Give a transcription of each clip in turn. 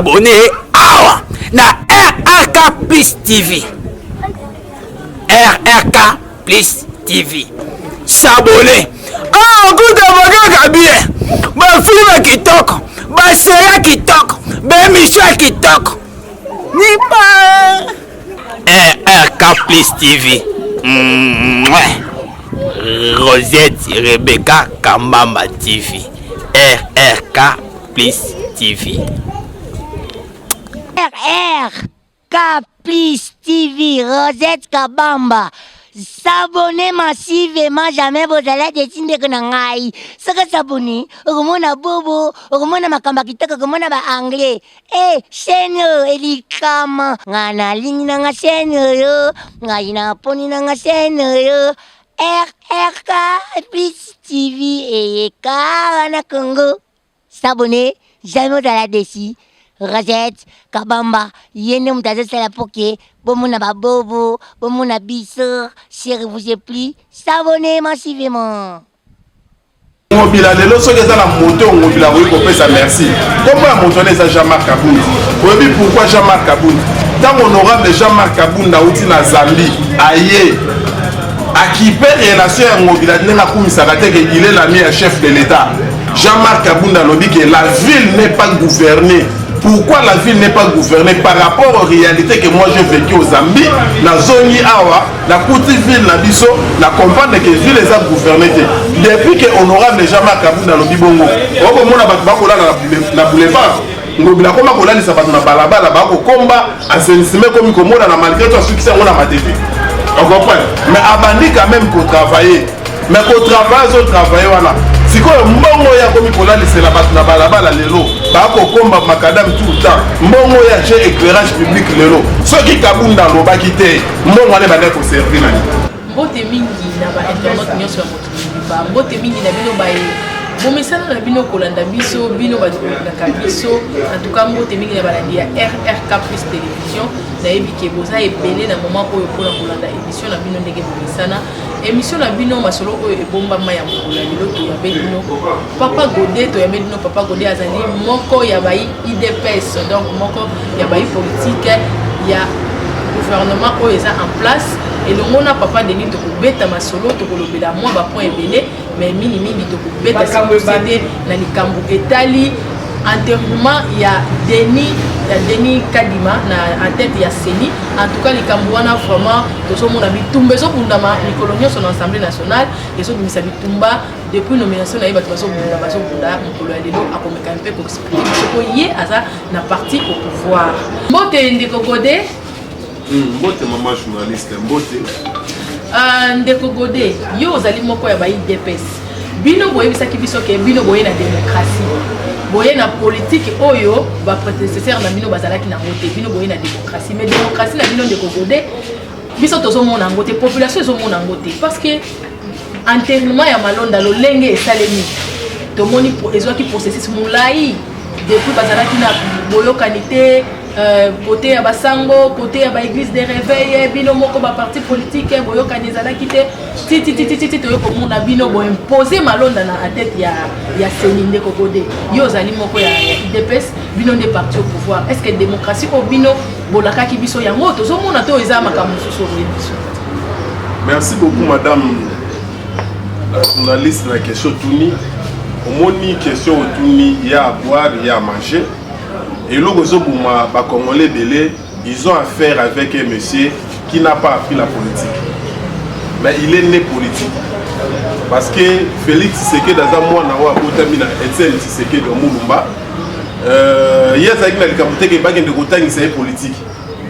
s'abonner na RRK Plus TV. RRK Plus TV. S'abonner. Écoute, bien. Ma film qui toque, ma série qui toque, ma mission qui toque. Ni pas. RRK Plus TV. Rosette Rebecca Kambamba TV. RRK Plus TV. RRK Plus TV. Rosette Kambamba. S'abonner massivement, jamais vous allez décider que nangai. Ce que s'abonner, remona bobo, remona makamba kitaka, remona ba anglais. Chaîne elikama, ngana ligne nanga chaîne yo, ngana poni nanga chaîne yo. RRK Plus TV et Karana Congo. S'abonner, jamais vous allez décider. Rosette Kabamba, yene mutaze la poké, bomuna babobo, bomuna biso, chéri vous est pris, s'abonnez massivement. Mobila lelo soki eza na moto mobila koyi kopesa merci. Comment ya moto eza Jean-Marc Kabound? Oyebi pourquoi Jean-Marc Kabound? Tant honorable Jean-Marc Kabound auti na Zambie, aye akipe relation ya mobila ndenga kumisaka te que il est l'ami à chef de l'État. Jean-Marc Kabound alobi que la ville n'est pas gouvernée. Pourquoi la ville n'est pas gouvernée par rapport aux réalités que moi j'ai vécu aux Zambie, la zone Awa, la petite ville Nabiso, la comprendre que ville les a gouvernée. Depuis que honorable Jean-Marc Kabound dans le Bibongo, on a la boulevard. Ngobila koma kolali sabatu na balabala ba ko komba assainissement comme komona na malgré tout succès on a ma TV. On comprend. Mais abandi quand même qu'on travailler. Mais qu'on travaille voilà. Si quoi mbongo ya komi kolali c'est la batu na balabala lelo. Ba ko komba makadam tout le temps. Mbongo ya j'ai éclairage public lelo. Ceux qui kabunda loba kité, mbongo ale bana ko servir nani. Mbote mingi na ba internet nyonso ya moto. Ba mbote mingi na bino ba bomesana na bino kolanda biso bino ba na biso en tout cas mbote mingi na balandi ya RRK Plus télévision na ebike boza ebele na moment oyo pona kolanda émission na bino ndenge bomesana émission na bino masolo oyo ebomba maya mokolo lelo to ya bino Papa Godé to ya bino Papa Godé azali moko ya ba IDPS donc moko ya ba politique ya gouvernement oyo eza en place et le monde papa Denis to kubeta masolo to kolobela moi ba point ebele mais mini to kubeta société na likambu etali enterrement ya Denis Kadima na en tête ya Seni en tout cas likambu wana vraiment to so mona bitumba so bundama mikolonio son assemblée nationale et so bimisa bitumba depuis nomination na yeba to so bunda mokolo ya lelo akomeka mpe ko expliquer ko yé aza na parti au pouvoir mbote ndeko Godé. Mbote maman journaliste mbote ndeko Godé yo ozali moko ya ba IDPS bino boye bisaki biso ke bino boye na démocratie boye na politique oyo ba prédécesseur na bino bazalaki na ngote bino boye na démocratie mais démocratie na bino ndeko Godé biso tozo mona ngote population zo mona ngote parce que enterrement ya malonda lo lenge esalemi to moni ezwaki processus mulai depuis bazalaki na boyokanité côté ya basango côté ya ba église de réveil bino moko ba parti politique boyo kanezala kité titi to yoko mona bino bo imposer malonda na tête ya Seni ndeko Godé yo zali moko ya IDPS bino ne parti au pouvoir est-ce que démocratie au bino bolaka ki biso yango to zo mona to eza makambo susu biso. Merci beaucoup madame la journaliste la question Touni omoni question Touni il y a à boire il y a à manger. Et le Gozobouma, les Congolais belé, ils ont affaire avec un monsieur qui n'a pas appris la politique. Mais il est né politique. Parce que Félix Tshisekedi dans un mois, n'a pas terminé Etienne Tshisekedi dans Moulumba. Il y a des gens qui ont été politique.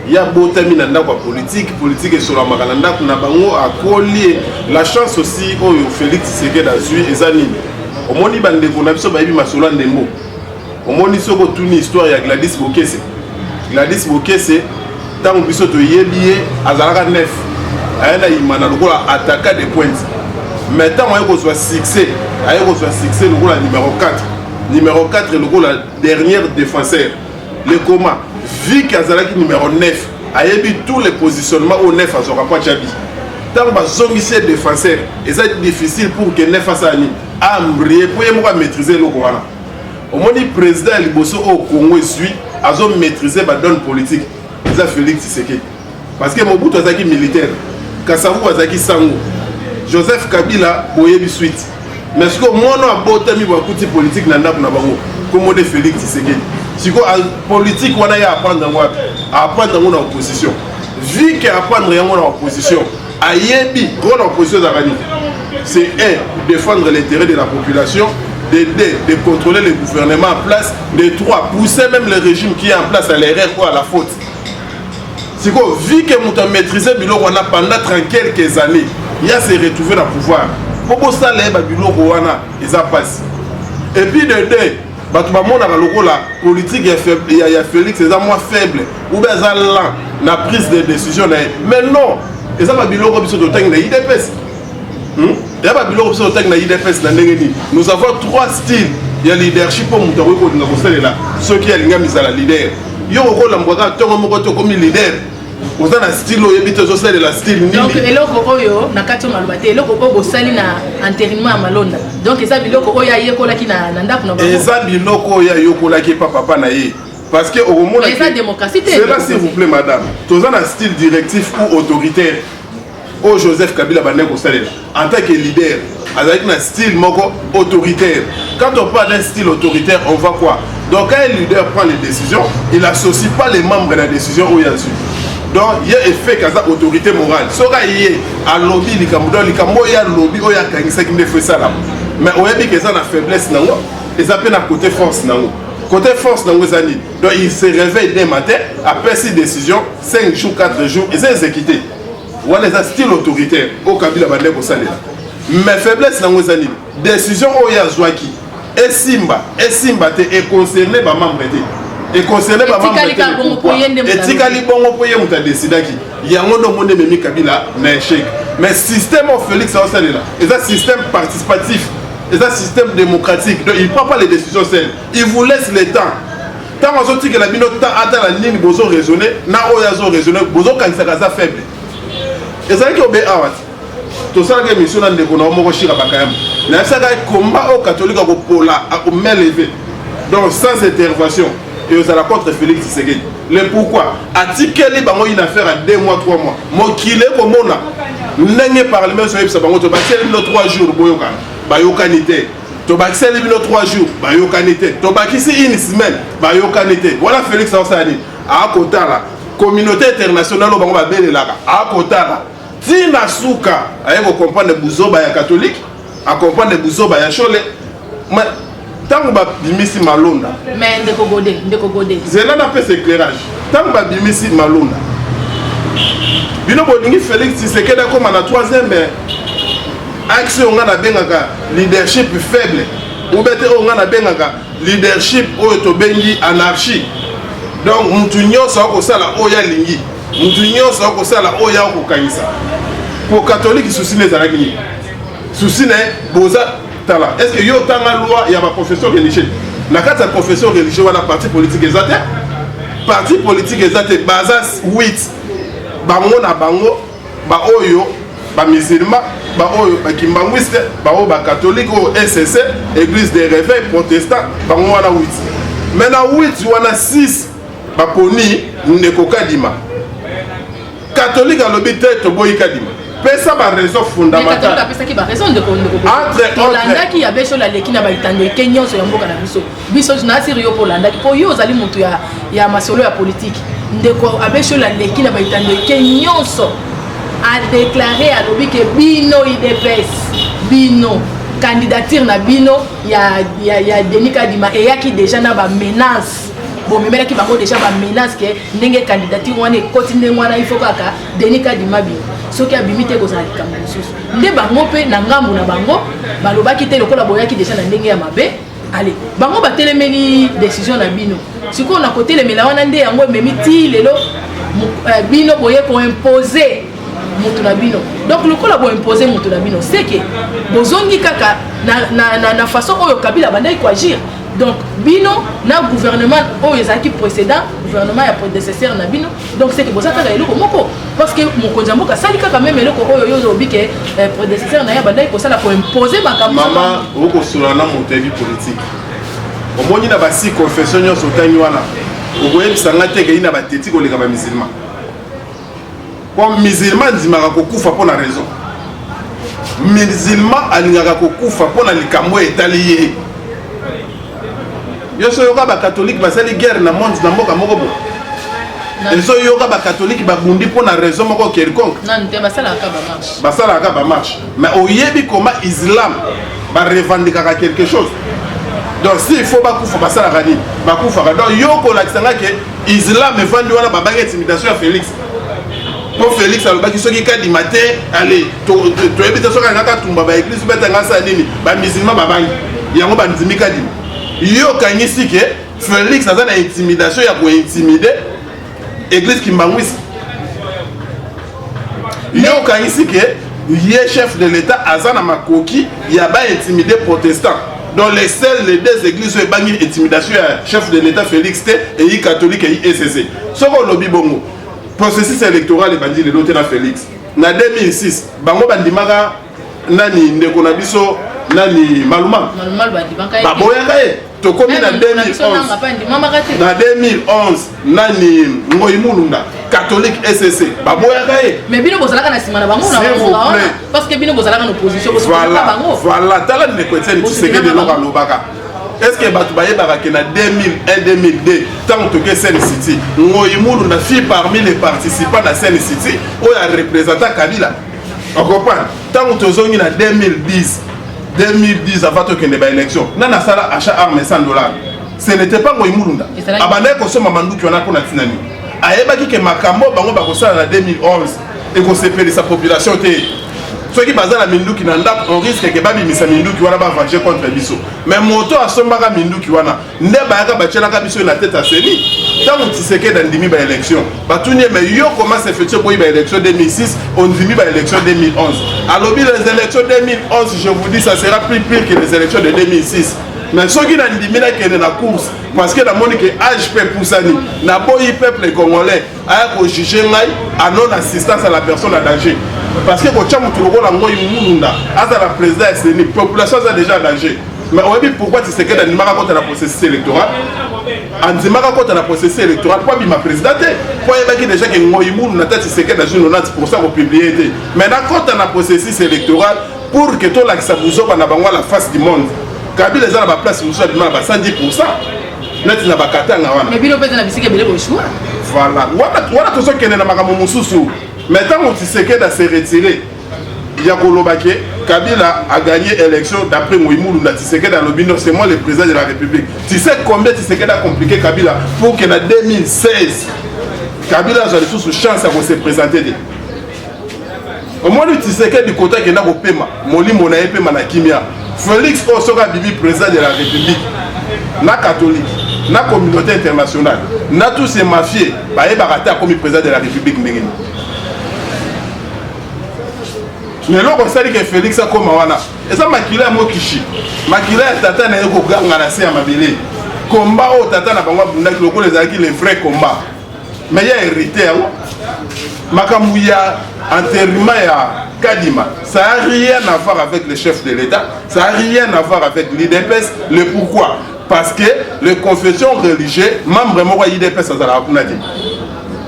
Il y a beau terminer dans la politique et sur la Magalanda, on a accolé la chance aussi au Félix Tshisekedi d'Azui et Zanini. Au moins, il y a des gens qui ont été Masolan Dembo. Au moins, il y a une histoire de Gladys Bokese. Gladys Bokese, tant que biso to yelié azalaka neuf. Ayana imana lokola attaquer des points. Maintenant, on a soit succès. On soit succès lokola numéro 4. Numéro 4 lokola dernière défenseur. Le coma. Vu qu'azalaki numéro 9, ayebi tous les positionnements au 9 azora pas chabi. Tant que zongisier défenseur, et ça difficile pour que 9 fasse ani. Ambrier pour maîtriser le Coran. Au moins, le président Liboso au Congo suit azo maîtriser ba donne politique eza Félix Tshisekedi parce que Mobutu azaki militaire Kasavu azaki sango Joseph Kabila boyebi suite mais ce que moi non abotami ba kuti politique na ndako na bango comme de Félix Tshisekedi siko politique wana ya apprendre na opposition vu que apprendre yango na opposition ayebi grande opposition d'Arani c'est défendre l'intérêt de la population, d'aider, de contrôler le gouvernement en place, de trois, pousser même le régime qui est en place à l'erreur ou à la faute. C'est quoi, vu que nous avons maîtrisé Bilo Wana pendant quelques années, il y a se retrouvé dans le pouvoir. Pour ça, les Bilo Wana, ils ont passé. Et puis de deux, la politique il y a Félix, c'est moins faible, ou bien lent, la prise de décision. Mais non, ils ont Bilo Wana, nous avons trois styles. Il y a leadership pour ceux qui ont la leader. Il y a un leader. Vous avez un style la style. Donc, il y a un enterrement à Malonda. Donc, il y a un parce que c'est là, s'il vous plaît, madame. Vous avez un style directif ou autoritaire. Oh Joseph Kabila en tant que leader, avec un style autoritaire. Quand on parle d'un style autoritaire, on voit quoi? Donc quand un leader prend les décisions, il n'associe pas les membres de la décision où il y a dessus. Donc il y a un effet qui a autorité morale. Ce qu'il y a un lobby, il y a un lobby, il y a un fait ça là. Mais on a dit que ça a une faiblesse, et ça peut être côté force. Côté force, donc il se réveille dès matin, après ces décisions, 5 jours, 4 jours, ils sont exécutés. Voilà un style autoritaire au Kabila Bandé pour ça. Mais faiblesse dans les années. Décision au Yazouaki. Et Simba est concerné par membre. Et concerné par membre. Et Tikali Bongo Poye Mouta décidé qui. Il y a un monde de Kabila n'a échec. Mais système au Félix à Ossané là. C'est un système participatif. C'est un système démocratique. Donc il ne prend pas les décisions seules. Il vous laisse le temps. Tant que vous avez la minute attend la ligne, vous avez raisonné. Na Oyazo raisonné. Vous avez quand faible. Et ça qui est awat. Tout ça que mission dans des bonhommes chira bakayam. Na ça que combat au catholique au pola au main levée. Donc sans intervention et aux la contre Félix Tshisekedi. Le pourquoi atikeli bango une affaire à 2 mois 3 mois. Mokile ko mona. N'engé parlement sur ça bango to bakeli no 3 jours boyoka. Bayokanité. To bakeli no 3 jours bayokanité. To bakisi une semaine bayokanité. Voilà Félix Ansani à Kotala. Communauté internationale bango ba belelaka à Kotala. Tina Souka, aye ko comprendre buzoba ya catholique, a comprendre buzoba ya chole. Mais tant ba bimisi malonda. Mais ndeko godé. Zela na fait éclairage. Tant ba bimisi malonda. Bino bolingi Félix Tshisekedi comme na 3e action nga na bengaka leadership faible. Ou bete o nga na bengaka leadership o to bengi anarchie. Donc mutu nyonso ko sala oya lingi. Mutu nyonso ko sala oya ko kanisa. Pour catholique souci les aragni. Souci ne boza tala. Est-ce que yo tanga loi ya ba professeur religieux. Na kata professeur religieux wala parti politique ezate. Parti politique ezate bazas 8. Bango na bango ba oyo ba musulman ba oyo ba kimbangwiste ba oyo ba catholique o SSC église des réveils protestants bango wana 8. Maintenant 8 wana 6 ba poni ndeko kadima. Catholique à l'obité to boy kadima. Pesa ba raison fondamentale. Pesa ki ba raison de Polanda qui avait sur la leki na ba itando Kenya so yamboka na biso. Biso na sirio Polanda po yo zali mutu ya masolo ya politique. Ndeko abe sur la leki na ba itando Kenya so a déclaré à l'obi que bino IDPS bino candidature na bino ya Denis Kadima et ya qui déjà na ba menace. Bon, mais qui va déjà ba menace que ndenge candidature wana continue wana il faut kaka Denis Kadima bi. Ce qui a bimité ko za likambo susu. Nde bango pe na ngambu na bango balobaki te lokola boyaki déjà na ndenge ya mabe. Allez, bango ba telemeli décision na bino. Siko na côté le melawana nde yango memi ti lelo bino boye ko imposer mutu na bino. Donc lokola bo imposer mutu na bino, c'est que bozongi kaka na façon oyo Kabila bandai ko agir. Donc bino na gouvernement oyo ezaki précédent gouvernement ya prédécesseur na bino. Donc c'est que bozaka ka eloko moko parce que mokonzi mboka sali kaka même eloko oyo yo obike prédécesseur na ya bandai ko sala ko imposer makambo. Mama oko solana motevi politique. Omoni na basi confession nyonso tani wana okoyebisa nga te ke ina bateti koleka ba musulman comme musulman ndimaka kokufa mpona raison musulman alingaka kokufa mpona likambo etali ye yo so yoka bakatholike basali guerre na monde na mboka moko bo ezo yoka bakatholike babundi mpona raison moko quelconque basalaka bamarche mais oyebi koma islam barevendikaka quelque chose donc s'il faut bakufa basalaka nini bakufaka donc yo kolakisanga ke islam evandi wana babangi intimidation ya Félix po Félix alobaki soki kadima te ale toyebi te soki angaka tumba baeglise betanga sa nini bamusulman babangi yango bandimi kadima yo kangisi ke Félix aza na intimidation ya kointimide église kimbangwisi yo kangisi ke ye chef de l'état aza na makoki ya baintimide protestant dans les seules les deux églises oyo ebangi intimidation ya chef de l'état Félix te eyi catholique eyi ECC soko olobi bongo processus électoral ebandi lelo te na Félix na 2006 bango bandimaka nani ndeko na biso nani maluma baboyaka ye tokomi na 2011 na 2011 nani Ngoyi Mulunda catholique ECC baboyaka ye mais bino bozalaka na sima na bango na parce que bino bozalaka na opposition voilà tala ndeko Etienne Tshisekedi eloko alobaka est-ce que bato bayebaka ke na 2001 2002 tant toke Sen City Ngoyi Mulunda fit parmi les participants na Sen City oyo a représentant Kabila on comprend tant tozongi na 2010 avant tokende ba élection nana sala achat armes $100 ce n'était pas Ngoyi Mulunda abandaki kosomba manduki wana mpona ntina nini ayebaki ke makambo bango bakosala na 2011 ekosepelisa population te soki baza na minduki na ndako on risque ke babimisa minduki wana bavenge contre biso mais moto asombaka minduki wana nde bayaka batielaka biso na tete aseni ntango Tshisekedi andimi ba élection batuni mais yo comment se fait boyi ba élection 2006 on ndimi ba élection 2011 alobi les élections 2011 je vous dis ça sera plus pire que les élections de 2006 mais soki na ndimi na kende na course parce que na moni ke âge pe poussani na boyi peuple congolais aya ko juger ngai à non assistance à la personne en danger parce que kocha mutu lokola Ngoyi Mulunda aza la président ya CENI population aza déjà en danger mais oyebi pourquoi Tshisekedi andimaka kota na processus électoral andimaka kota na processus électoral po abima président te po ayebaki déjà ke Ngoyi Mulunda ta Tshisekedi azwi 90% kopublie te mais na kota na processus électoral pour que tolakisa buzoba na bango à la face du monde Kabila eza na baplace mosusu abima na ba 110% neti na bakatanga wana mais bino pete na bisika ebele boshua voilà wana tozokende na makambo mosusu mais ntango Tshisekedi a se retiré ya koloba ke Kabila a gagné élection d'après Ngoyi Mulunda Tshisekedi alobi non c'est moi le président de la République tu sais combien Tshisekedi a compliqué Kabila pour que na 2016 Kabila azwa lisusu chance ya kose présenter te omoni Tshisekedi kota akenda kopema molimo na ye pema na kimia Félix Osoka bibi président de la République na catholique na communauté internationale na tous ces mafieux bayebaka te akomi président de la République ndenge nini lelo kosali ke Félix akoma wana eza makila ya mokishi makila ya tata na ye koganga na se ya mabele komba oyo tata na bango abundaki lokola ezalaki le vrai combat mais ya hérité yango makambo ya enterrement ya Kadima ça n'a rien à voir avec le chef de l'État ça n'a rien à voir avec l'IDPS le pourquoi parce que les confessions religieuses membre moko ya IDPS azalaka kuna te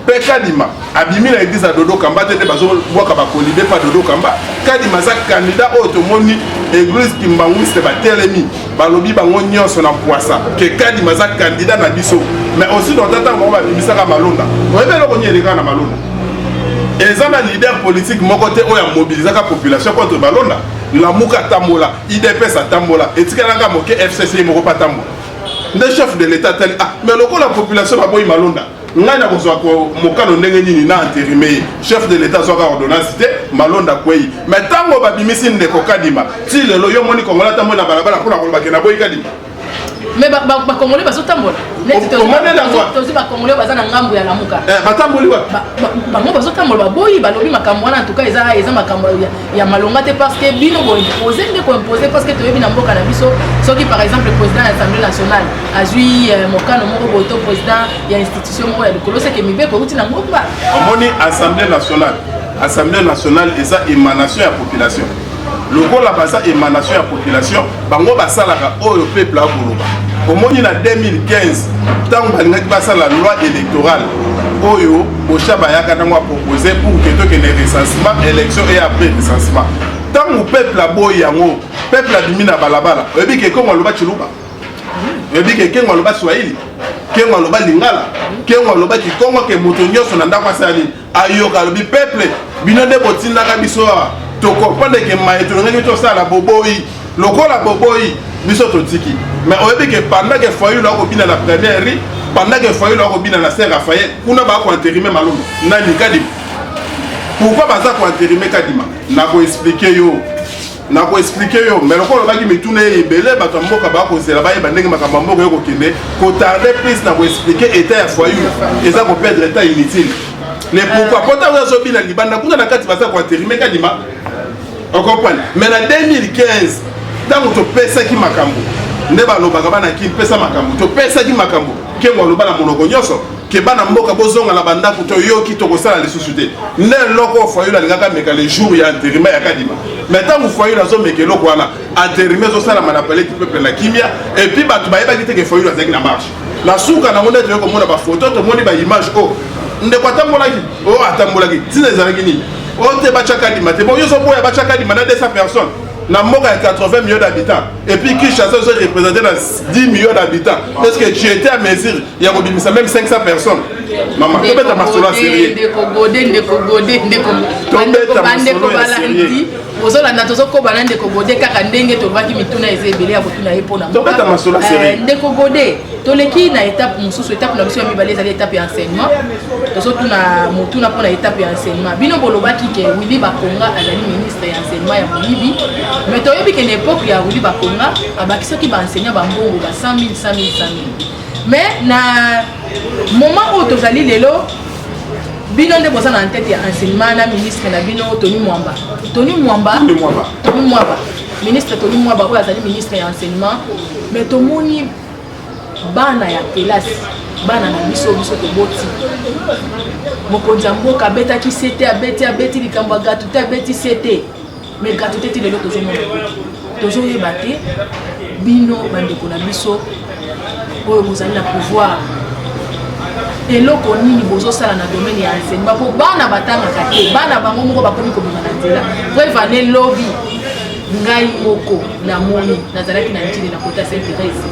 pe Kadima abimi na église à Dodo Kamba te bazobwaka bakolibe pa Dodo Kamba Kadima aza candidat oyo tomoni église Kimbangwisi batelemi balobi bango nyonso na poisa ke Kadima aza candidat na biso mais aussi dans tata bango babimisaka malonda oyebi eloko nini eleka na malonda eza na leader politique moko te oyo amobilizaka population contre balonda lamuka atambola IDPS atambola etikalanga moke FCC moko pa tambola nde chef de l'état tali mais lokola population baboyi malonda ngai na kozwa mokano ndenge nini na entérimé chef de l'état azwaka ordonnance te malonda kwei mais ntango babimisi ndeko Kadima ti lelo yo moni kongola tambola na balabala mpona kolobake na boyi Kadima mais bakongolais bazotambola tozi bakongolais baza na ngambo ya lamuka batamboli wapi bango bazotambola baboyi balobi makambo wana en tout cas eza makambo ya malonga te parce que bino boimpose nde koimpose parce que toyebi na mboka na biso soki par exemple le président ya assemblée nationale azwi mokano moko boye to président ya institution moko ya likolo seke mibeko euti na ngomba omoni assemblée nationale eza émanation ya population lokola baza émanation ya population bango basalaka oyo peuple akoloba au moins en 2015 tant que passe la loi électorale oyo Bochaba yaka tango proposé pour que to que les recensement élection et après recensement tant que peuple a boy yango peuple a bimi na balabala ebi ke ko ngoloba chiluba ebi ke ngoloba swahili ke ngoloba lingala ke ngoloba kikongo ke moto nyonso na ndako asali ayoka lobi peuple bino de botinda ka biso to comprendre que maître ngaki to sala boboyi lokola boboyi biso to tiki mais oyebi que pendant que foyer là ko bina la première ri pendant que foyer là ko bina na Saint Raphaël kuna ba ko intérimer malongo nani kadi pourquoi baza ko intérimer kadima na ko expliquer yo mais lokola ba ki mituna ebele bato mboka ba ko zela ba yeba ndenge makamba mboka yo ko kende ko tarder plus na ko expliquer état ya foyer eza ko perdre état inutile mais pourquoi pota yo zo bina libanda kuna na kati baza ko intérimer kadima on comprend mais en 2015 tant que tu pesa ki makambo nde balobaka bana ki pesa makambo to pesa ki makambo ke ngoloba na monoko nyonso ke bana mboka bozonga na banda ko to yoki to kosala les sociétés ne loko foyer la ngaka meka les jours ya intérimaire ya kadima mais tant que foyer la zo meka loko wana intérimaire zo sala manapelé tout peuple la kimia et puis batu ba yeba kite ke foyer la zeki na marche la suka na monde to ko mona ba photo to moni ba image o nde kwatambolaki o atambolaki tina ezalaki nini o te ba chaka kadima te bo yo zo boya ba chaka kadima na 200 personnes na mboka ya 80 millions d'habitants et puis qui chasse se représenté dans 10 millions d'habitants est-ce que tu étais à mesure il y a même 500 personnes maman tu peux ta masola sérieux ozolanda tozokobana ndeko gode kaka ndenge tolobaki mituna eza ebele ya botuna ye mpona ndeko gode toleki na étape mosusu étape na biso ya mibale ezali étape ya enseignement tozotuna motuna mpona étape ya enseignement bino bolobaki ke Willy Bakonga azali ministre ya enseignement ya moyibi mais toyebi ke na époque ya Willy Bakonga abakisaki baenseignant bambongo ba 100 000 mais na moment oyo tozali lelo bino nde boza na tête ya enseignement na ministre na bino Tony Mwamba ministre Tony Mwamba oyo azali ministre ya enseignement mais tomoni bana ya kelasi bana na biso toboti mokonzi ya mboka abetaki sete abeti likambo ya gratuité abeti sete mais gratuité ti lelo tozoyeba te bino bandeko na biso oyo bozali na pouvoir eloko nini bozosala na domaine ya enseignement po bana batangaka te bana bango moko bakomi kobima na nzela vrevane lobi ngai moko na moni nazalaki na ntini na kota Sainte Thérèse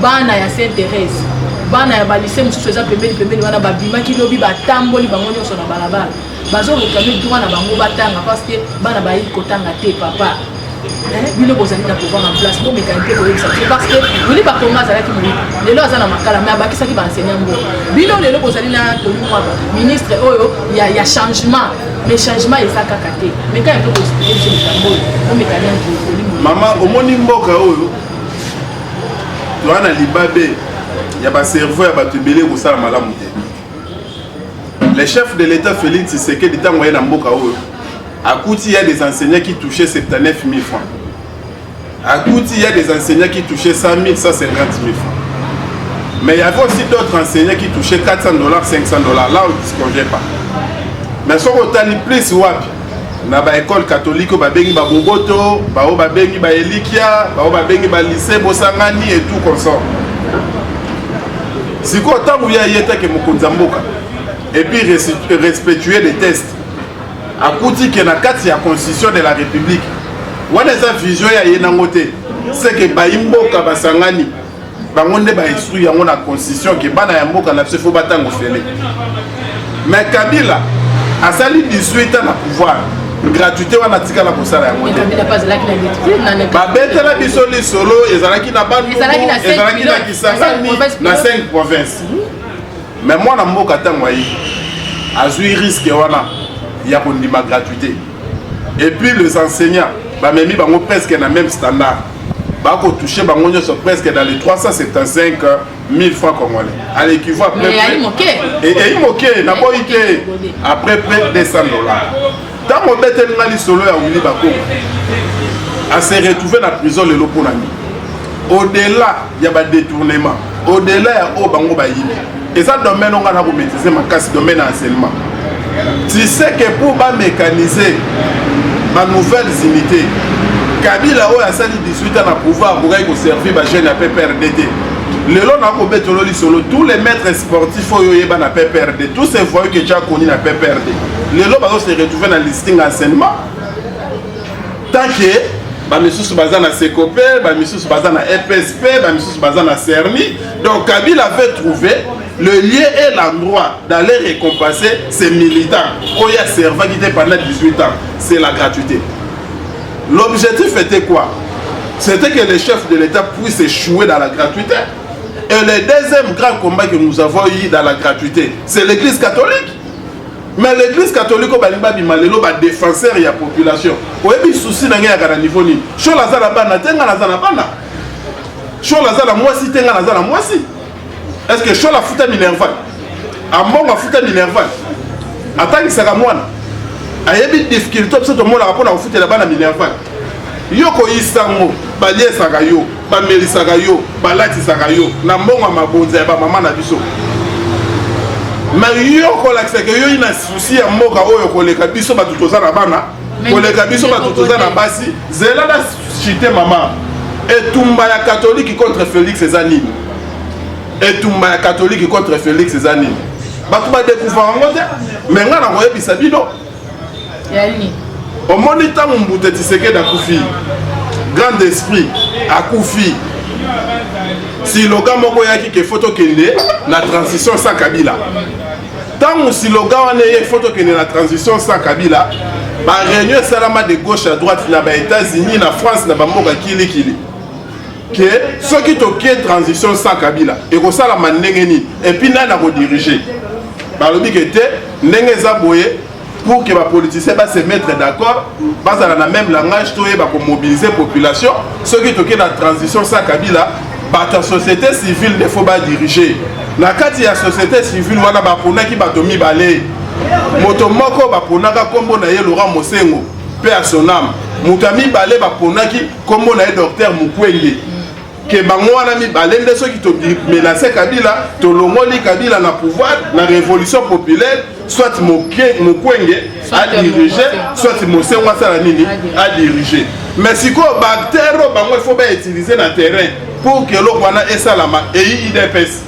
bana ya Sainte Thérèse bana ya balise mosusu eza pembeni wana babimaki lobi batamboli bango nyonso na balabala bazorekame droit na bango batanga parce que bana bayi kotanga te papa bino bozali na pouvoir en place pour mécanique koyebisa biso parce que Willy Bakonga azalaki moyibi lelo aza na makala mais abakisaki baenseignant ngo bino lelo bozali na Tony Mwamba ministre oyo ya changement mais changement eza kaka te mais quand il faut expliquer biso likambo oyo po mécanique mama omoni mboka oyo toana libabe ya baserveur ya bato ebele kosala malamu te le chef de l'état Félix Tshisekedi ntango ye na mboka oyo Akouti, il y a des enseignants qui touchaient 79 000 francs. Akouti, il y a des enseignants qui touchaient 100 000, 150 000 francs. Mais il y avait aussi d'autres enseignants qui touchaient 400 $, 500 $. Là, on ne disconvient pas. Mais si on a plus, dans l'école catholique, on a bengi ba Boboto, on a bengi ba Elikia, on a bengi ba lycée Bosangani et tout comme ça. Si on a yeta ke mokonzamboka et puis respectuer les tests. Akouti qui est dans la constitution de la République. Wana eza vision ya yenango te. C'est que baimboka basangani bangonde ba instruire yango na constitution que bana ya mboka na faut batango fele. Mais Kabila asali 18 ans na pouvoir. Gratuité wana tika la kosala yango. Kabila pas là qui na gratuité. Ba betela biso li solo ezalaki na bandu ezalaki na Kisangani na 5 provinces. Mais moi na mboka tango yi azui risque wana il y a une gratuité. Et puis les enseignants, même presque dans le même standard. Ils toucher presque dans les 375 000 francs congolais. À l'équivalent après près de 200 $. Tant que on a solo à Willy Bakonga, à se retrouver dans la prison le Loponami. Au-delà, il y a des détournements. Au-delà, il y a Obango Bayi. Et ça, domaine, on a maîtrisé ma casse domaine enseignement. Tu sais que pour mécaniser ma nouvelle unité, Kabila a sali 18 ans à pouvoir pour servir les jeunes à PPRDT. Lelo na ko betolo li solo tous les maîtres sportifs oyoyeba na PPRD, tous ces voyous que tu as connus na PPRD. Lelo bazo se retrouver dans listing enseignement. Tant que ba misusu baza na Secope, ba misusu baza na EPSP, ba misusu baza na CERNI. Donc Kabila avait trouvé le lieu et l'endroit d'aller récompenser ces militants. Oya servant qui était pendant 18 ans, c'est la gratuité. L'objectif était quoi? C'était que les chefs de l'État puissent échouer dans la gratuité. Et le deuxième grand combat que nous avons eu dans la gratuité, c'est l'église catholique. Mais l'église catholique, c'est défenseur de la population. Il y a des soucis dans le niveau. Si on a des est-ce que je suis la foute minerval? À mon la foute minerval. Attends, c'est à moi. Il y a des difficultés pour tout le monde à répondre à la foute de minerval. Yoko isango balie sagayo ba meli sagayo balati sagayo na mbongo mabonza ba mama na biso mais yoko la que yo ina souci ya mboka oyo koleka biso ba tutoza na bana koleka biso ba tutoza na basi zela la chité mama etumba ya catholique contre Félix Ezanini etumba ya catholique contre Félix Ezanini ba tu ba découvrir ngote mais ngana ko yebisa bino yani au moniteur Mobutu Tshisekedi akufi grand esprit akufi si loga moko yaki ke photo kende la transition sans Kabila tant si loga wana ye photo kende la transition sans Kabila ba réunion salama de gauche à droite na ba États-Unis na France na ba mboka kili que ceux qui toquent transition sans Kabila et ko sala mandenge ni et puis na ko diriger ba lobi que te ndenge za boye pour que les politiciens se mettent d'accord, dans le même langage, pour mobiliser la population. Ceux qui toquent la transition sans Kabila, la société civile ne faut pas diriger. Dans la société civile, il y a des gens qui ont motomoko baponaka kombo na ye Laurent Mosengo, paix à son âme. Moutami balé baponaki kombo na ye Docteur Mukwege. Que bangwana mi balende ceux qui te menacé Kabila, to longoli Kabila na pouvoir, na révolution populaire, soit Mukwege a dirigé, soit Mosengo Salanini a dirigé. Mais si quoi bactère bango il faut bien utiliser dans terrain pour que l'eau wana esalama et IDPS.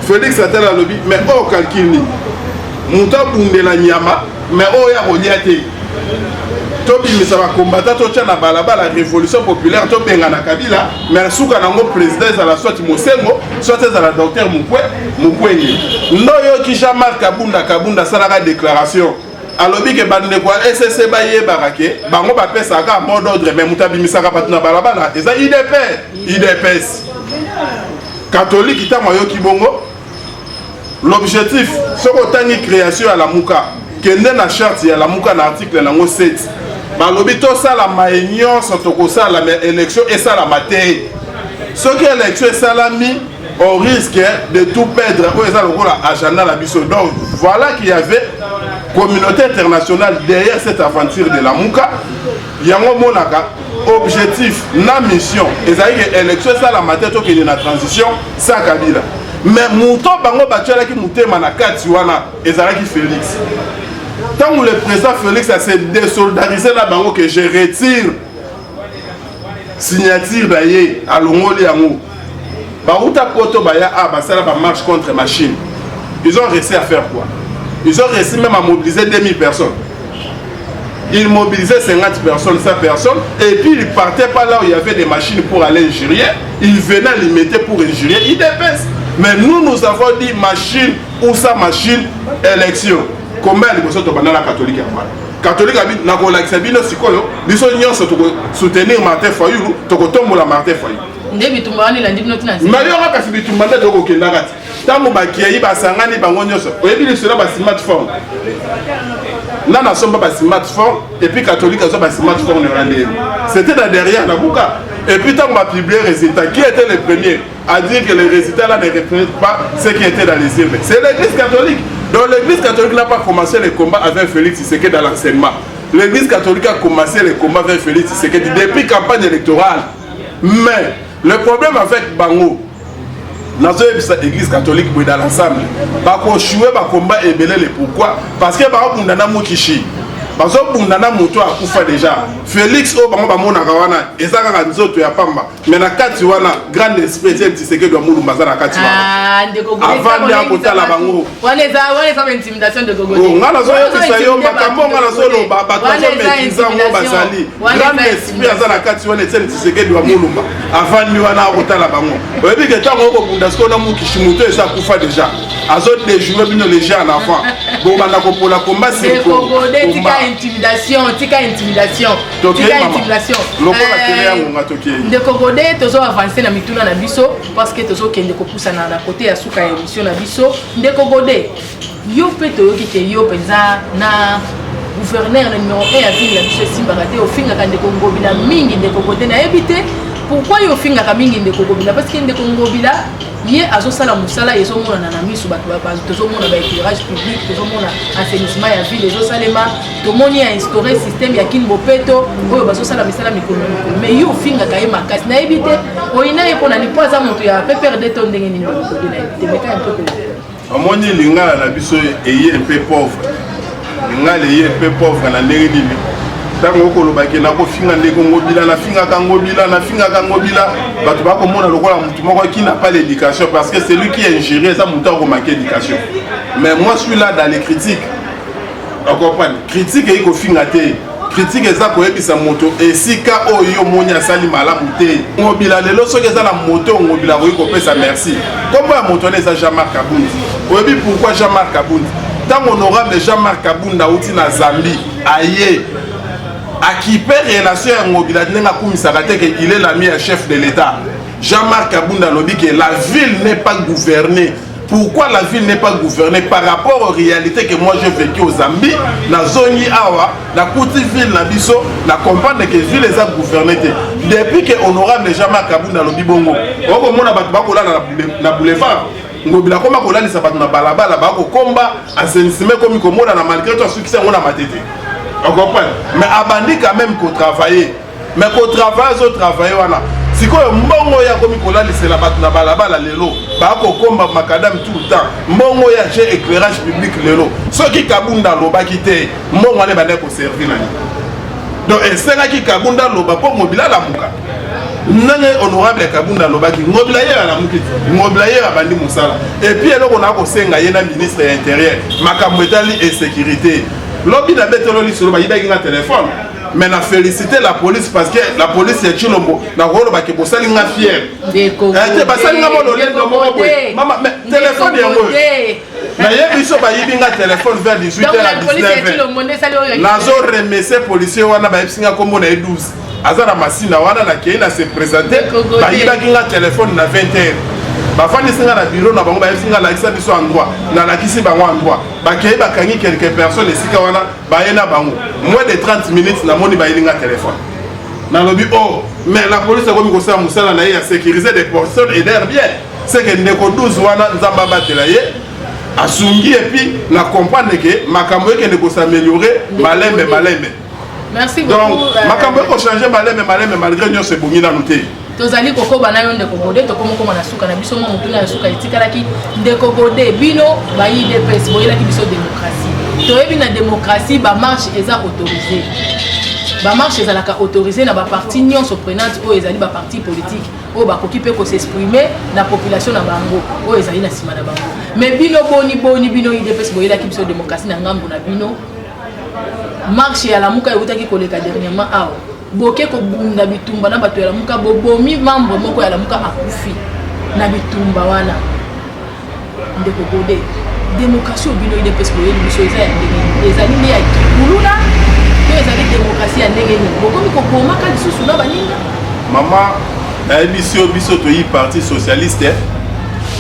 Félix Atala lobby mais au calcul ni. Muta bundela nyama mais oh ya roniate. Tobi misaba combattant to tchana balaba la révolution populaire to benga na Kabila mais souka nango président za la soit Mosengo soit za la docteur Mukwege. Ndoyo kisha Marc Kabunda salaka déclaration. Alobi ke bande kwa SSC baye barake bango ba pesa ka mot d'ordre mais mutabi misaka patuna balaba na eza IDPS catholique itamoyo kibongo. L'objectif c'est autant création à la Muka kende na charte ya la Muka na article nango 7 balobi to sala maignon sotoko sala mais élection et sala maté ce que élection est salami au risque de tout perdre pour ça le agenda la biso. Donc voilà qu'il y avait communauté internationale derrière cette aventure de la Muka yango monaka objectif na mission ezali que élection sala maté to que na transition sans Kabila mais mouton bango batiala ki mutema na kati wana ezalaki Félix. Tant que le président Félix a s'est désolidarisé là bango que je retire signature d'ailleurs à l'ongoli yango baruta poto baya a basala ba marche contre machine. Ils ont réussi à faire quoi? Ils ont réussi même à mobiliser 2000 personnes. Ils mobilisaient 50 personnes, 100 personnes, et puis ils partaient pas là où il y avait des machines pour aller injurier. Ils venaient les mettre pour injurier. Ils dépassent. Mais nous avons dit machine ou sa machine, élection. Combien de personnes sont la catholique? Catholique a dit, n'a pas l'accès bien aussi quoi? Ils sont unis soutenir Martin Fayulu, tokotombo la Martin Fayulu. Ndebi tumbani la ndibino tunasi. Mais il y aura kasi bitumbanda doko kendagati. Tango bakiyi basangani bango nyoso. Oyebi cela ba smartphone. Nana somba ba smartphone et puis catholique a ba smartphone ne rendez. C'était là derrière la Muka. Et puis tant qu'on publié les résultats, qui était le premier à dire que les résultats là ne représentent pas ce qui était dans les urnes? C'est l'église catholique. Donc l'église catholique n'a pas commencé le combat avec Félix Tshisekedi dans l'enseignement. L'église catholique a commencé le combat avec Félix Tshisekedi depuis la campagne électorale. Mais le problème avec Bango, dans l'église catholique dans l'ensemble, il faut jouer le combat et belé pourquoi? Parce que Bango Kundana Mukishi. bazo bundana moto akufa déjà Félix o bango bamonaka wana ezaka ka nzoto ya pamba mais na kati wana grand esprit Tshisekedi doit mulumba za na kati wana avant de akotala bango wana eza intimidation de Gogo ngana zo yokisa yo makambo ngana zo loba batazo mekiza ngo bazali grand esprit aza na kati wana Tshisekedi doit mulumba avant ni wana akotala bango oyebi ke tango ko bunda skona mukishi moto eza kufa déjà azo déjouer bino les gens en avant bon banda ko pola combat c'est intimidation de Kogode tozo avancer na mituna na biso parce que tozo kende ko poussa na côté ya suka émission na biso de Kogode yo peto yoki ke yo penza na gouverneur numéro 1 ya ville la biso Simbarate au finga ka de Kongobila mingi de Kogode na éviter pourquoi yo finga ka mingi de Kongobila parce que de Kongobila ye azo sala musala yezo mona na misu bato ba tozo mona ba éclairage public tozo mona assainissement ya ville ezo salema to moni a instauré système ya kin bopeto oyo bazo sala misala mikolo mais yo finga ka ye makasi na éviter oina e pona lipo za moto ya PPRD to ndenge nini ko dina te meka un peu que amoni lingala na biso eye un peu pauvre lingala eye un peu pauvre na ndenge nini tango kolobaki na ko finga ndeko ngobila na finga ka ngobila bato ba ko mona lokola mutu moko qui n'a pas l'éducation parce que c'est lui qui est ingéré ça mutu ko manquer d'éducation mais moi je suis là dans les critiques on comprend critique et ko finga te critique eza ko ebisa moto esika oyo monya sali malamu te ngobila lelo soki eza na moto ngobila ko pesa merci comme ya moto eza Jean-Marc Kabundi oyebi pourquoi Jean-Marc Kabundi tant honorable Jean-Marc Kabundi outi na Zambie aye à qui perd relation à Ngobila il est l'ami à chef de l'État. Jean-Marc Kabunda lobby que la ville n'est pas gouvernée. Pourquoi la ville n'est pas gouvernée? Par rapport aux réalités que moi j'ai vécu au Zambie, la zone Awa, la petite ville na biso, la comprendre que ville les a gouvernées. Depuis que honorable Jean-Marc Kabunda lobby bongo, on mona bakola na boulevard. Ngobila koma kola li sabat na balabala bako komba assainissement comme komona na malgré tout succès on a matete. On comprend. Mais abandi quand même qu'on travaille. Mais qu'on travaille, on travaille. Si quoi mbongo ya komi kola c'est la batte na balabala lelo. Ba ko komba makadam tout le temps. Mbongo ya j'ai éclairage public lelo. Ceux qui kabunda loba kité, mbongo ne bande ko servir nani. Donc et c'est là qui kabunda loba pour mobila la muka. Nane honorable kabunda loba ki mobila ya la muka. Mobila ya bandi musala. Et puis alors on a ko senga yena ministre intérieur, makambo etali et sécurité. Lobby n'a pas été un téléphone. Mais on a félicité la police parce que la police est chilombo. Na rolo ba ke bosali nga fier. Te basali nga mo lolé no mo boy. Mama téléphone yango. Na ye biso ba yibi nga téléphone vers 18h à 19h. Nazo remercier policier wana ba yipsinga kombo na 12. Azara masina wana na ke na se présenter ba yibi nga téléphone na 20h. Bafani singa na bureau na bango ba singa la kisa biso endroit na la kisi bango endroit ba kei ba kangi quelques personnes esika wana ba yena bango moins de 30 minutes na moni ba yilinga téléphone na lobi oh mais la police ko mi ko sa musala na ya sécuriser des personnes et d'air bien c'est que ndeko 12 wana nzamba batela ye asungi et puis na comprendre que makambo ke ndeko s'améliorer malembe. Merci beaucoup. Donc makambo ko changer malembe malgré nous c'est bongi na noter. Tozali koko bana yo ndeko Kogode to komo na suka na biso mo mutuna ya suka itikalaki ndeko Kogode bino ba IDPS boyela ki biso démocratie to yebi na démocratie ba marche eza autorisé ba marche ezalaka autorisé na ba parti nyonso prenante o ezali ba parti politique o ba koki pe ko s'exprimer na population na bango o ezali na sima na bango mais bino boni bino IDPS boyela ki biso démocratie na ngambo na bino marche ya lamuka eutaki koleka dernièrement awa boke ko bunda bitumba na bato ya lamuka bobomi membre moko ya lamuka akufi na bitumba wana ndeko Kogode démocratie obino IDPS boyeli biso eza ya ndenge ezali nde ya kikuluna to ezali démocratie ya ndenge nini bokomi kobomaka lisusu na baninga mama biso to yi parti socialiste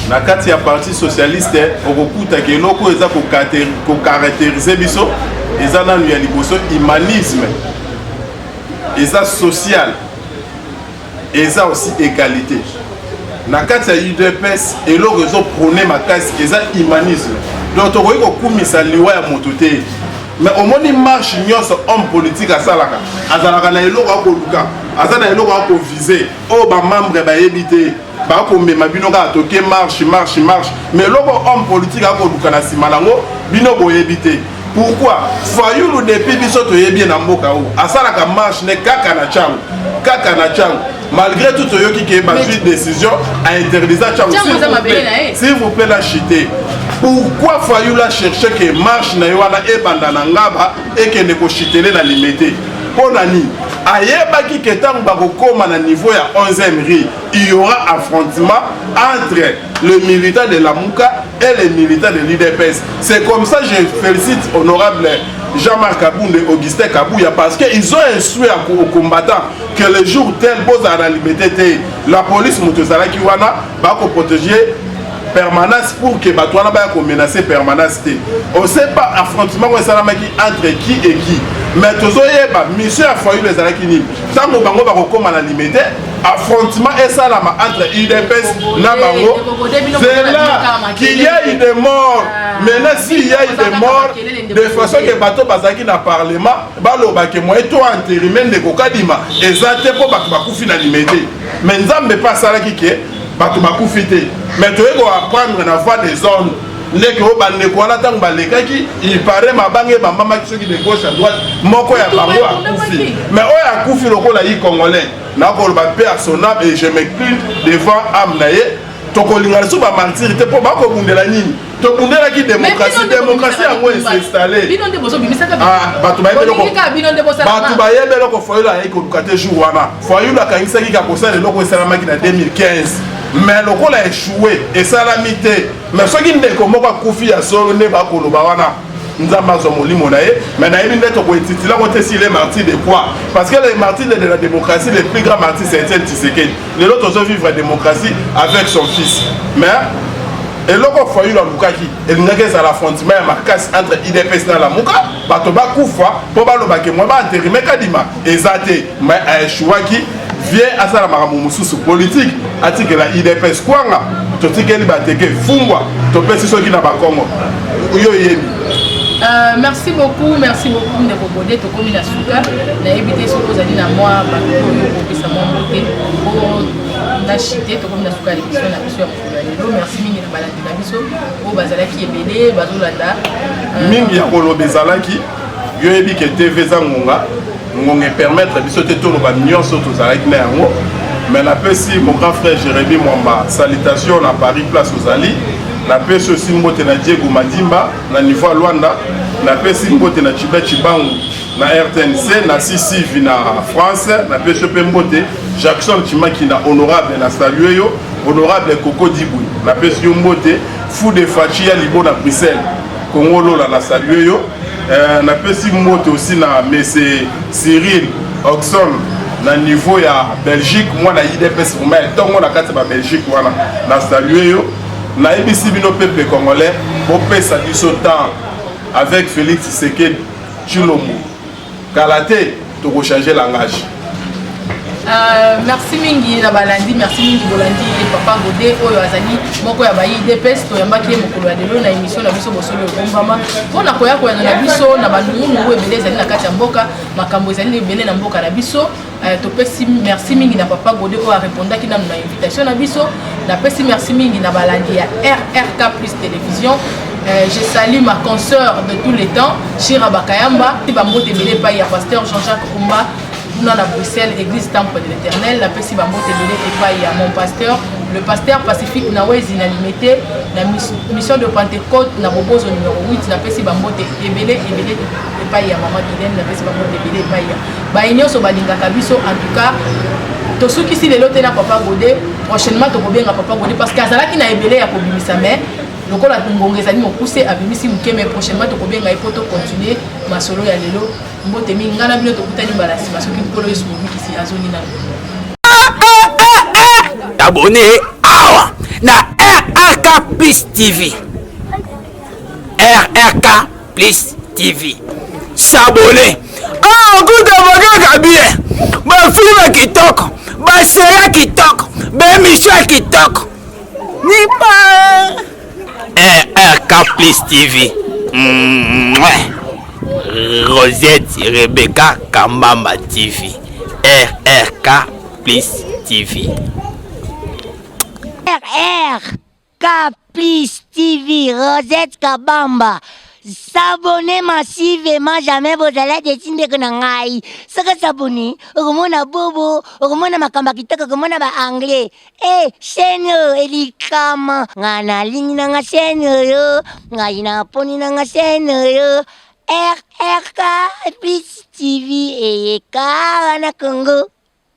na kati ya parti socialiste okokuta ke eloko eza ko caractériser biso eza nanu ya liboso humanisme eza social eza aussi égalité na kati ya UDPS eloko ezo prôner makasi eza humanisme donc tokoki kokumisa liwa ya moto te mais omoni marche nyonso homme politique asalaka azalaka na eloko akoluka aza na eloko akovise oyo bamembre bayebi te bakomema bino kaka toke marche mais eloko homme politique akoluka na nsima nango bino boyebi te Pourquoi? Fayulu depuis biso toyebi na mboka ou asalaka marche ne kaka na chango. Kaka na chango. Malgré tout toyoki ki ba suite décision a interdire chango. S'il vous plaît la chiter. Pourquoi Fayulu a cherché que marche na yoana e banda na ngaba et que ne ko chitele na limité? Ponani ayebaki que tant bakokoma na niveau ya 11e ri, il y aura affrontement entre le militant de la Mouka et les militants de l'IDPS. C'est comme ça que je félicite honorable Jean-Marc Kabounde et Augustin Kabouya parce qu'ils ont instruit aux combattants que le jour tel, la liberté, la police Moutozala Kiwana va protéger permanence pour que Batouana va menacer permanence. On ne sait pas affrontement entre qui et qui. Mais tous les monsieur a foyer les Alakini. Tant que Bango va recommander la liberté, affrontement est ça entre IDPS et Bango. C'est là qu'il y a eu des morts. Maintenant, s'il y a eu des morts, de façon que Bato Bazaki dans le Parlement, Balo Bakemo et toi intérimaire de Kokadima, et Zate pour Bakoufi la liberté. Mais nous n'avons pas ça qui est. Bakoufi. Mais tu dois apprendre à voir des zones. Il paraît ma banque mama qui de gauche à droite moko ya bango a koufi mais oyo a koufi lokola yi congolais na ko ba paix à son âme et je m'excuse devant âme naé to ko linga so ba martyr te po ba ko bundela nini to bundela ki démocratie yango est installée ah batu ba yebe loko foyula yi ko dukate jour wana foyula kangisa ki ka kosala loko esala ki na 2015 mais lokola a échoué et salamité mais ce qui ne comment Koufi a solo ne ba koloba wana nzamba zo molimo na ye mais na yebi ndeto ko intitula ko tesi les martyrs de quoi parce que les martyrs de la démocratie les plus grands martyrs c'est Etienne Tshisekedi les autres ont vivre la démocratie avec son fils mais et loko foyula lukaki et ngake za l'affrontement marquage entre IDPS na la muka bato ba kufa po ba loba ke mo ba intérimer kadima ezate mais a échoué qui vient à ça la maramususu politique atique la IDPS kwanga totikeli bateke fungwa topesi soki na bakongo yo yebi merci beaucoup ndeko Bodé tokomi na suka na ebité soko zali na moi bato yo kopesa mo moté o na chité tokomi na suka l'émission na biso ya mokolo merci mingi na balandi na biso o bazalaki ebele bazolanda mingi ya koloba ezalaki yo yebi ke TV zangonga ngonga permettre biso te toloba nyonso tozalaki na yango mais la pesi mon grand frère Jérémy Mwamba salutation na Paris place aux Ali la pesi aussi mbote na Diego Madimba na niveau Luanda la pesi mbote na Chiba Chibangu na RTNC na Sisi na France na pesi pe mbote Jackson Chimaki na honorable na saluer yo honorable Coco Diboui la pesi mbote fou de Fachi ya libo na Bruxelles Congo lola na saluer yo na pesi mbote aussi na Messe Cyril Oxon na niveau ya Belgique moi na IDPS vraiment tongo na kati ba Belgique wana na saluer yo na ibisi bino peuple congolais pour pesa biso temps avec Félix Tshisekedi Tshilombo Kalaté to ko changer langage merci mingi na balandi merci mingi bolandi papa Bodé oyo azali moko ya ba IDPS to yambaki mokolo ya lelo na émission na biso bosolo bombama pona koya koya na biso na bandungu ebele ezali na kati ya mboka makambo ezali ebele na mboka na biso to pesi merci mingi na papa Bodé oyo répondaki na invitation na biso na pesi merci mingi na balandi ya RRK plus télévision. Je salue ma consoeur de tous les temps Chira Bakayamba bambote ebele pa ya pasteur Jean-Jacques Kumba nous à Bruxelles, église temple de l'éternel, la Pessi Bambo Tébélé et pas à mon pasteur, le pasteur Pacifique Nawez Inalimité, la mission de Pentecôte, na Bobozo numéro 8, la Pessi Bambo Tébélé et pas à Maman Guiden, la Pessi Bambo Tébélé et pas à Baïnio Sobalinga Kabiso, en tout cas, tout ceux qui s'y les lotés na Papa Godé, prochainement, tu peux bien à Papa Godé, parce qu'Azala qui n'a ébélé à Kobimisa, mais le col a Tungongezani m'ont poussé à Bimisi Mouké, mais prochainement, tu peux bien à Poto continuer ma solo ya lelo. Mbotemi ngana bino tokutani balasi parce que nkolo yesu mobi kisi azoni na abonné awa na RRK Plus TV RRK Plus TV s'abonner kuta bagaka bien bafilme kitoko basera kitoko bemission kitoko nipa RRK Plus TV Rosette Rebecca Kambamba TV RRK Plus TV RRK Plus TV Rosette Kabamba s'abonner massivement jamais bozala desinde que na ngai saka s'abonner okomona bobo okomona makamba kitoko okomona ba anglais chaîne elikama ngana lingi na nga chaîne yo ngai na poni na nga chaîne yo RRK plus TV et Kana Congo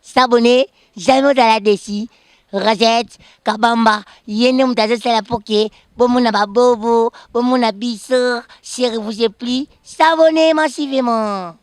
s'abonner jamais bozala desi Rosette, Kabamba, yene mutazosala poke, bomuna babobo, bomuna biso, chéri vous ai plu, s'abonner massivement.